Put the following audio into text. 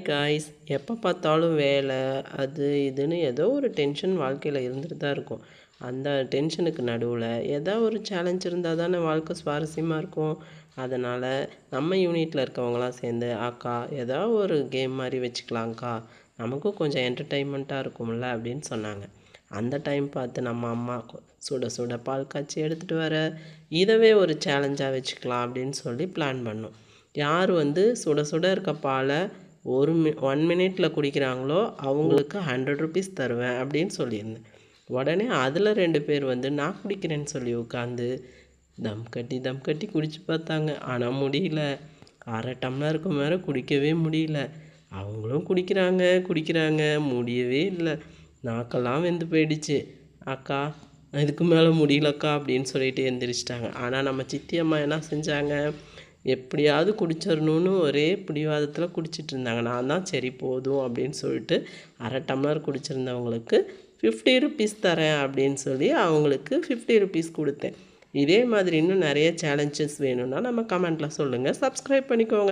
Guys, எப்போ பார்த்தாலும் வேலை அது இதுன்னு ஏதோ ஒரு டென்ஷன் வாழ்க்கையில் இருந்துட்டு தான் இருக்கும். அந்த டென்ஷனுக்கு நடுவில் ஏதோ ஒரு சேலஞ்ச் இருந்தால் தானே வாழ்க்கை சுவாரஸ்யமாக இருக்கும். அதனால் நம்ம யூனிட்டில் இருக்கவங்களாம் சேர்ந்து அக்கா ஏதோ ஒரு கேம் மாதிரி வச்சுக்கலாங்க்கா, நமக்கும் கொஞ்சம் என்டர்டெயின்மெண்ட்டாக இருக்கும்ல அப்படின்னு சொன்னாங்க. அந்த டைம் பார்த்து நம்ம அம்மா சுட சுட பால் காய்ச்சி எடுத்துகிட்டு வர, இதவே ஒரு சேலஞ்சாக வச்சுக்கலாம் அப்படின்னு சொல்லி பிளான் பண்ணோம். யார் சுட சுட இருக்க பாலை 1 மினிட்டில் குடிக்கிறாங்களோ அவங்களுக்கு 100 ருபீஸ் தருவேன் அப்படின்னு சொல்லியிருந்தேன். உடனே அதில் 2 பேர் நான் குடிக்கிறேன்னு சொல்லி உட்காந்து தம் கட்டி குடிச்சு பார்த்தாங்க. ஆனால் முடியல. அரை டம்ளருக்கு மேலே குடிக்கவே முடியல. அவங்களும் குடிக்கிறாங்க முடியவே இல்லை. நாக்கெல்லாம் வெந்து போயிடுச்சு. அக்கா இதுக்கு மேலே முடியலக்கா அப்படின்னு சொல்லிட்டு எந்திரிச்சிட்டாங்க. ஆனால் நம்ம சித்தி அம்மா என்ன செஞ்சாங்க, எப்படியாவது குடிச்சிடணுன்னு ஒரே பிடிவாதத்தில் குடிச்சிட்டு இருந்தாங்க. நான் தான் சரி போதும் அப்படின்னு சொல்லிட்டு அரை டம்ளர் குடிச்சிருந்தவங்களுக்கு 50 ருபீஸ் தரேன் அப்படின்னு சொல்லி அவங்களுக்கு 50 ருபீஸ் கொடுத்தேன். இதே மாதிரி இன்னும் நிறைய சேலஞ்சஸ் வேணும்னா நம்ம கமெண்ட்டில் சொல்லுங்கள். சப்ஸ்கிரைப் பண்ணிக்கோங்க.